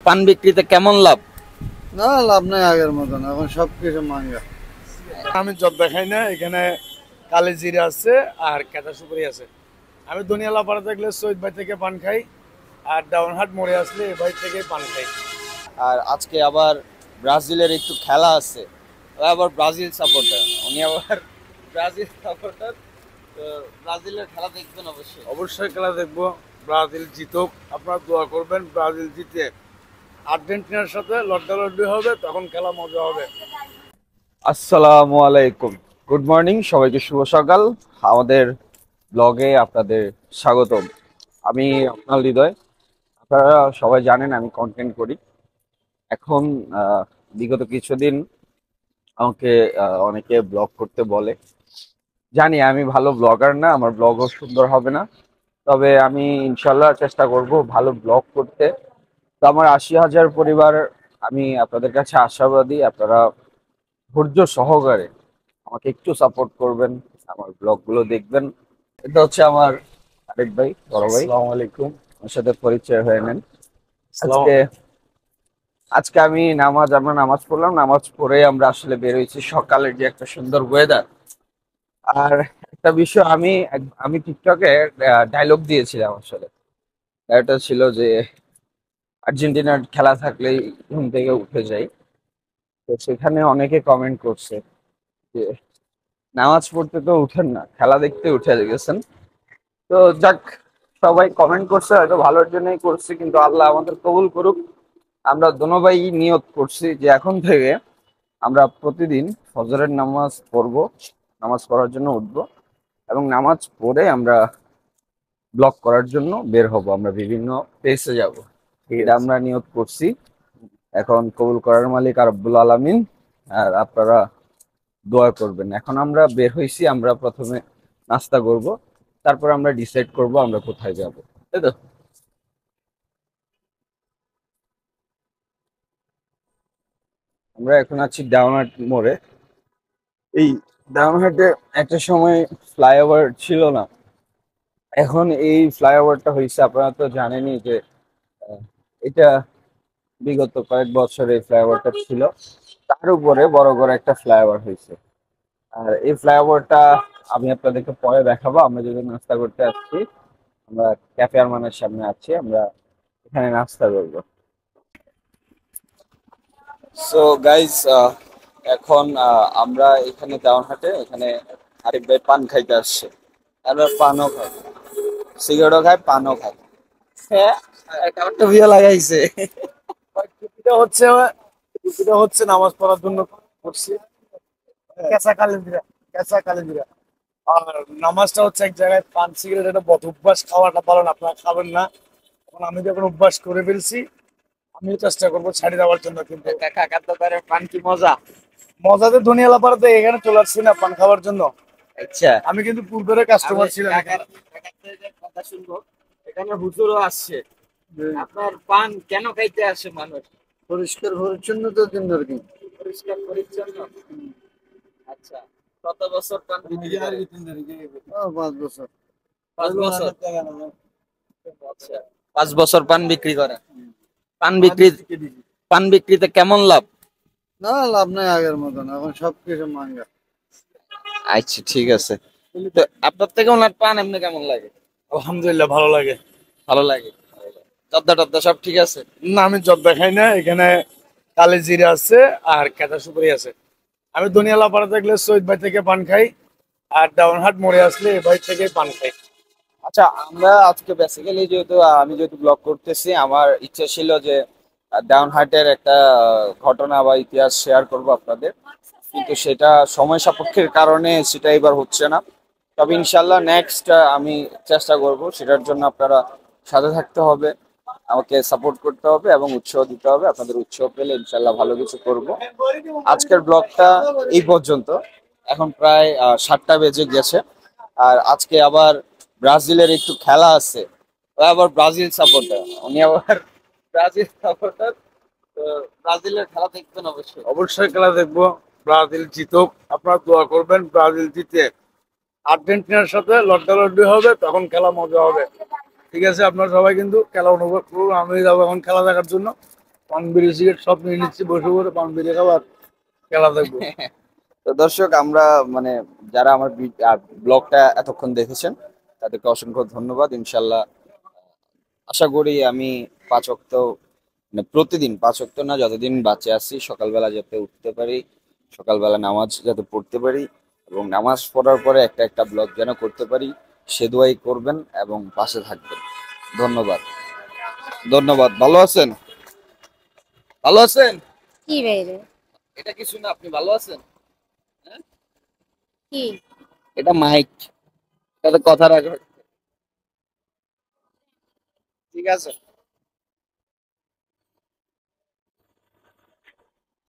পান বিক্রিতে কেমন লাভ? না, লাভ নাই আগের মতন, এখন সবকিছু মাঙ্গা। আমি জব দেখাই না, এখানে কালি জিরা আছে আর কাঁচা সুপারি আছে। আমি দুনিয়ালা পাড়া থাকলে সৈয়দ ভাই থেকে পান খাই, আর ডাউনহাট মোড়ে আসলে এই ভাই থেকে পান খাই। আর আজকে আবার ব্রাজিলের একটু খেলা আছে, ও আবার ব্রাজিল সাপোর্টার, উনি আবার ব্রাজিল সাপোর্টার। তো ব্রাজিলের খেলা দেখবেন অবশ্যই। অবশ্যই খেলা দেখবো, ব্রাজিল জিতুক, আপনারা দোয়া করবেন ব্রাজিল জিতে আর্জেন্টিনার সাথে লড়ালড়ি হবে, তখন খেলা মজা হবে। আসসালামু আলাইকুম, গুড মর্নিং সবাইকে, শুভ সকাল। আমাদের ব্লগে আপনাদের স্বাগতম। আমি আপনার হৃদয়। আপনারা সবাই জানেন আমি কন্টেন্ট করি। এখন বিগত কিছুদিন আমাকে অনেকে ব্লগ করতে বলে। জানি আমি ভালো ব্লগার না, আমার ব্লগও সুন্দর হবে না, তবে আমি ইনশাল্লাহ চেষ্টা করব ভালো ব্লগ করতে। তো আমার ৮০,০০০ পরিবার, আমি আপনাদের কাছে আশাবাদী আপনারা ধৈর্য সহকারে আমাকে একটু সাপোর্ট করবেন, আমার ব্লগগুলো দেখবেন। এটা হচ্ছে আমার আরেক ভাই, বড় ভাই। আসসালামু আলাইকুম। আমার সাথে পরিচয় হয়ে নেন। আসসালাম। আজকে আজকে আমি আমরা নামাজ পড়লাম, নামাজ পড়ে আমরা আসলে বের হয়েছি। সকালের যে একটা সুন্দর ওয়েদার, আর একটা বিষয়, আমি টিকটকে ডায়লগ দিয়েছিলাম আসলে। এটা ছিল যে আর্জেন্টিনার খেলা থাকলেই ঘুম থেকে উঠে যাই। তো সেখানে অনেকে কমেন্ট করছে যে নামাজ পড়তে তো উঠেন না, খেলা দেখতে উঠে গেছেন। তো যাক, সবাই কমেন্ট করছে হয়তো ভালোর জন্যই করছি, কিন্তু আল্লাহ আমাদের কবুল করুক। আমরা দোনো ভাই নিয়ত করছি যে এখন থেকে আমরা প্রতিদিন ফজরের নামাজ পড়বো, নামাজ পড়ার জন্য উঠবো, এবং নামাজ পড়ে আমরা ব্লগ করার জন্য বের হব, আমরা বিভিন্ন প্লেসে যাব। এটা আমরা নিয়ত করছি। এখন কবুল করার মালিক আর রব্বুল আলামিন, আর আপনারা দোয়া করবেন। এখন আমরা বের হইছি, আমরা প্রথমে নাস্তা করব, তারপর আমরা ডিসাইড করব আমরা কোথায় যাব, তাই তো? আমরা এখন আছি ডাউনহাট মোড়ে। এই ডাউনহাটে একটা সময় ফ্লাইওভার ছিল না, এখন এই ফ্লাইওভারটা হয়েছে। আপনারা তো জানেনই যে আহ, এটা বিগত কয়েক বছরে এই ফ্লাইওভারটা ছিল, তার উপরে বড় করে একটা ফ্লাইওভার হয়েছে। আর এই ফ্লাইওভারটা আমি আপনাদেরকে পরে দেখাবো। আমরা যদি নাস্তা করতে আসছি, আমরা ক্যাফে আরমানের সামনে আছি, আমরা এখানে নাস্তা করবো। সো গাইজ, এখন আমরা এখানে ডাউনহাটে, এখানে আরিফ ভাই পান খাইতে আসছে। আমরা পানও খাই, সিগারেটও খাই, পানও খাই। হ্যাঁ, একটা বিয়ে লাগাইছে। টুপিটা হচ্ছে নামাজ পড়ার জন্য করছি, কেঁচা কালিজিরা, কেঁচা কালিজিরা। আর নামাজটা হচ্ছে এক জায়গায়, পান সিগারেট এটা বদ অভ্যাস, খাওয়াটা ভালো না, আপনারা খাবেন না। এখন আমি যখন অভ্যাস করে ফেলছি, আমিও চেষ্টা করবো ছাড়িয়ে দেওয়ার জন্য। কিন্তু কাকা তো তারে পান কি মজা। মজাতে ধনিয়ালা পাড়াতে এখানে চলে আসছি না পান খাওয়ার জন্য। আচ্ছা, আমি কিন্তু পূর্বের কাস্টমার ছিলাম কাকার এখানে। কাকার থেকে কথা শুনবো। এখানে হুজুরও আসছে। আপনার পান কেন খাইতে আসে মানুষ? পরিষ্কার পরিচ্ছন্নতার জন্য আর কি। পরিষ্কার পরিচ্ছন্ন। আচ্ছা, কত বছর পান বিক্রি করে? 5 বছর। 5 বছর। আচ্ছা, 5 বছর পান বিক্রি করে। পান বিক্রি পান বিক্রিতে কেমন লাভ? না, লাভ নাই আগের মতন, এখন সবকিছু মাঙ্গা। আচ্ছা, ঠিক আছে। তো আপনার থেকে ওনার পান এমনি কেমন লাগে? আলহামদুলিল্লাহ, ভালো লাগে। ভালো লাগে। জর্দা টর্দা সব ঠিক আছে? না, আমি জব দেখাই না, এখানে কালি জিরা আছে আর কাঁচা সুপারি আছে। আমি দুনিয়ালা পাড়া থাকলে সৈয়দ ভাই থেকে পান খাই, আর ডাউনহাট মোড়ে আসলে এই ভাই থেকে পান খাই। আচ্ছা, আমরা আজকে বেসিক্যালি যেহেতু আমি যেহেতু ব্লগ করতেছি, আমার ইচ্ছা ছিল যে ডাউনহার্টের একটা ঘটনা বা ইতিহাস শেয়ার করব আপনাদের, কিন্তু সেটা সময় সাপেক্ষের কারণে সেটা এবার হচ্ছে না। তবে ইনশাল্লাহ নেক্সট আমি চেষ্টা করব, সেটার জন্য আপনারা সাথে থাকতে হবে, আমাকে সাপোর্ট করতে হবে এবং উৎসাহ দিতে হবে। আপনাদের উৎসাহ পেলে ইনশাল্লাহ ভালো কিছু করব। আজকের ব্লগটা এই পর্যন্ত। এখন প্রায় 7টা বেজে গেছে, আর আজকে আবার ব্রাজিলের একটু খেলা আছে, ও আবার ব্রাজিল সাপোর্টার, উনি আবার ব্রাজিল সাপোর্টার। তো ব্রাজিলের খেলা দেখবেন অবশ্যই। অবশ্যই খেলা দেখবো, ব্রাজিল জিতুক, আপনারা দোয়া করবেন ব্রাজিল জিতে আর্জেন্টিনার সাথে লড়ালড়ি হবে, তখন খেলা মজা হবে। ঠিক আছে, আপনারা সবাই কিন্তু খেলা অনুভব করুন, আমি যাবো এখন খেলা দেখার জন্য। পান বিড়ি সিগারেট সব নিয়ে নিচ্ছি, বসে বসে পান বিড়ি খাবার, খেলা দেখবো। তো দর্শক, আমরা মানে যারা আমার ব্লগটা এতক্ষণ দেখেছেন তাদেরকে অসংখ্য ধন্যবাদ। ইনশাল্লাহ আশা করি আমি 5 ওয়াক্ত, মানে প্রতিদিন 5 ওয়াক্ত না, যতদিন বাঁচে আছি সকালবেলা যাতে উঠতে পারি, সকালবেলা নামাজ যাতে পড়তে পারি, এবং নামাজ পড়ার পরে একটা একটা ব্লগ যেন করতে পারি, সে দোয়াই করবেন এবং পাশে থাকবেন। ধন্যবাদ। ধন্যবাদ। ভালো আছেন? ভালো আছেন? কি বাইরে? এটা কিছু না, আপনি ভালো আছেন? হ্যাঁ? কি? এটা মাইক, এটা কথা রাখা। ঠিক আছে।